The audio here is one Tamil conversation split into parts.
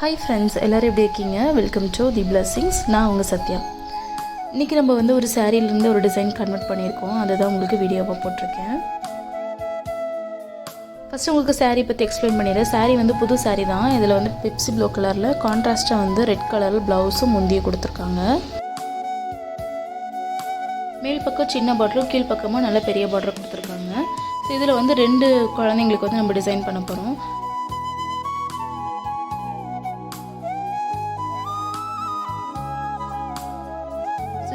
ஹாய் ஃப்ரெண்ட்ஸ், எல்லோரும் எப்படி இருக்கீங்க? Welcome to the blessings. நான் உங்கள் சத்யா. இன்றைக்கி நம்ம வந்து ஒரு சாரீலேருந்து ஒரு டிசைன் கன்வெர்ட் பண்ணியிருக்கோம். அதை தான் உங்களுக்கு வீடியோவாக போட்டிருக்கேன். ஃபஸ்ட்டு உங்களுக்கு சாரீ பற்றி எக்ஸ்பிளைன் பண்ணிடுறேன். சாரீ வந்து புது சாரீ தான். இதில் வந்து பெப்சி ப்ளூ கலரில் கான்ட்ராஸ்ட்டாக வந்து ரெட் கலரில் ப்ளவுஸும் முந்தியை கொடுத்துருக்காங்க. மேல் பக்கம் சின்ன பார்டரும் கீழ் பக்கமாக நல்ல பெரிய பார்டர் கொடுத்துருக்காங்க. ஸோ இதில் வந்து 2 குழந்தைங்களுக்கு வந்து நம்ம டிசைன் பண்ண போகிறோம்.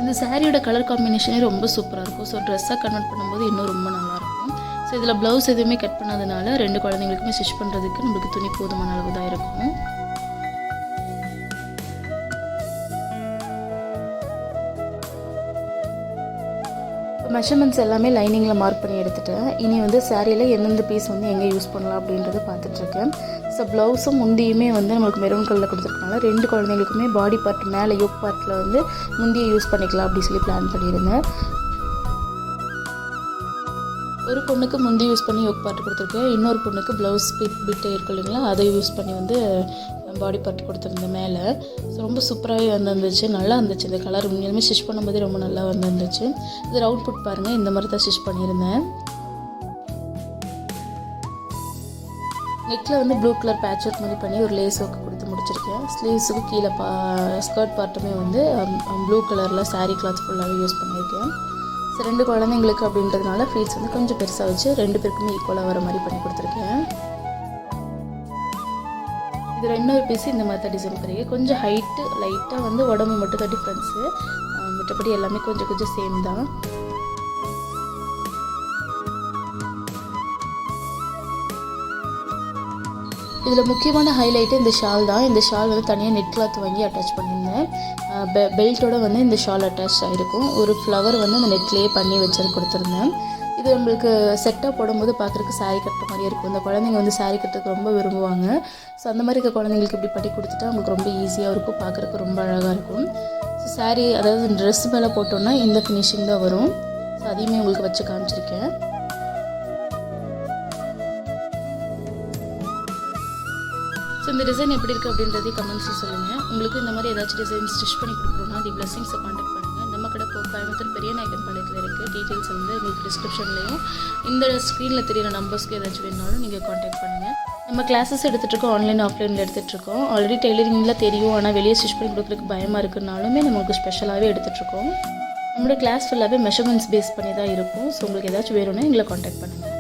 இந்த சாரியோட கலர் காம்பினேஷனே ரொம்ப சூப்பராக இருக்கும். ஸோ ட்ரெஸ்ஸாக கன்வெர்ட் பண்ணும்போது இன்னும் ரொம்ப நல்லாயிருக்கும். ஸோ இதில் ப்ளவுஸ் எதுவுமே கட் பண்ணாதனால 2 குழந்தைங்களுக்குமே ஸ்டிச் பண்ணுறதுக்கு நம்மளுக்கு துணி போதுமான அளவு தான் இருக்கும். மெஷர்மெண்ட்ஸ் எல்லாமே லைனிங்கில் மார்க் பண்ணி எடுத்துட்டேன். இனி வந்து சாரியில் எந்தெந்த பீஸ் வந்து எங்கே யூஸ் பண்ணலாம் அப்படின்றத பார்த்துட்ருக்கேன். ஸோ ப்ளவுஸும் முந்தியுமே வந்து நம்மளுக்கு மெரூன் கலரில் கொடுத்துருக்கனால 2 குழந்தைங்களுக்குமே பாடி பார்ட் மேலே யோக் பார்ட்டில் வந்து முந்தியை யூஸ் பண்ணிக்கலாம் அப்படின்னு சொல்லி பிளான் பண்ணியிருந்தேன். ஒரு பொண்ணுக்கு முந்தி யூஸ் பண்ணி யோக் பார்ட் கொடுத்துருக்கேன். இன்னொரு பொண்ணுக்கு ப்ளவுஸ் பிட்டு இருக்கும் இல்லைங்களா, அதை யூஸ் பண்ணி வந்து பாடி பார்ட் கொடுத்துருந்தேன் மேலே. ஸோ ரொம்ப சூப்பராகவே வந்துருந்துச்சு, நல்லா இருந்துச்சு. இந்த கலர் உண்மையிலுமே ஸ்டிச் பண்ணும்போதே ரொம்ப நல்லா வந்துருந்துச்சு. இது அவுட்புட் பாருங்கள், இந்த மாதிரி தான் ஸ்டிச் பண்ணியிருந்தேன். நெக்கில் வந்து ப்ளூ கலர் பேட்ச் ஒர்க் மாதிரி பண்ணி ஒரு லேஸ் ஒர்க் கொடுத்து முடிச்சிருக்கேன். ஸ்லீவ்ஸுக்கு கீழே ஸ்கர்ட் பார்ட்டுமே வந்து ப்ளூ கலரில் சாரீ கிளாத் ஃபுல்லாகவே யூஸ் பண்ணியிருக்கேன். ஸோ 2 குழந்தைங்களுக்கு அப்படின்றதுனால ஃப்ளீட்ஸ் வந்து கொஞ்சம் பெருசாக வச்சு 2 பேருக்குமே ஈக்குவலாக வர மாதிரி பண்ணி கொடுத்துருக்கேன். இதில் இன்னொரு பீஸ் இந்த மாதிரி தான் டிசைன் பண்ணியிருக்கேன். கொஞ்சம் ஹைட்டு லைட்டாக வந்து உடம்பு மட்டும் தான் டிஃப்ரென்ஸு, மற்றபடி எல்லாமே கொஞ்சம் கொஞ்சம் சேம் தான். இதில் முக்கியமான ஹைலைட்டு இந்த ஷால் தான். இந்த ஷால் வந்து தனியாக நெட் கிளாத் வாங்கி அட்டாச் பண்ணியிருந்தேன். பெல்ட்டோடு வந்து இந்த ஷால் அட்டாச் ஆகிருக்கும். ஒரு ஃப்ளவர் வந்து அந்த நெட்லேயே பண்ணி வச்சு கொடுத்துருந்தேன். இது நம்மளுக்கு செட்டாக போடும்போது பார்க்குறதுக்கு சாரீ கட்டுற மாதிரியே இருக்கும். இந்த குழந்தைங்க வந்து சாரீ கட்டுறதுக்கு ரொம்ப விரும்புவாங்க. ஸோ அந்த மாதிரி இருக்க குழந்தைங்களுக்கு இப்படி பண்ணி கொடுத்துட்டா அவங்களுக்கு ரொம்ப ஈஸியாக இருக்கும், பார்க்குறதுக்கு ரொம்ப அழகாக இருக்கும். ஸோ சாரீ அதாவது ட்ரெஸ் மேலே போட்டோன்னா இந்த ஃபினிஷிங் தான் வரும். ஸோ அதையுமே உங்களுக்கு வச்சு காமிச்சிருக்கேன். ஸோ இந்த டிசைன் எப்படி இருக்குது அப்படின்றதையும் கமெண்ட்ஸில் சொல்லுங்கள். உங்களுக்கு இந்த மாதிரி ஏதாச்சும் டிசைன் ஸ்டிச் பண்ணி கொடுக்குறோன்னா தி பிளெஸிங்ஸை கான்டாக்ட் பண்ணுங்கள். நம்ம கடை கோயம்புத்தூர் பெரிய நாயக்கன் பாளையத்தில் இருக்குது. டீட்டெயில்ஸ் வந்து உங்களுக்கு டிஸ்கிரிப்ஷன்லேயும் இந்த ஸ்க்ரீனில் தெரியிற நம்பர்ஸ்க்கு ஏதாச்சும் வேணுனாலும் நீங்கள் கான்டாக்ட் பண்ணுங்கள். நம்ம கிளாஸஸ் எடுத்துகிட்ருக்கோம், ஆன்லைன் ஆஃப்லைனில் எடுத்துகிட்ருக்கோம். ஆல்ரெடி டெய்லரிங்கில் தெரியும், ஆனால் வெளியே ஸ்டிச் பண்ணி கொடுக்குறதுக்கு பயமாக இருக்குனாலுமே நமக்கு ஸ்பெஷலாகவே எடுத்துகிட்ருக்கோம். நம்மளோட கிளாஸ் ஃபுல்லாகவே மெஷர்மெண்ட்ஸ் பேஸ் பண்ணி தான் இருக்கும். ஸோ உங்களுக்கு ஏதாச்சும் வேணும்னா எங்களை கான்டாக்ட் பண்ணுங்கள்.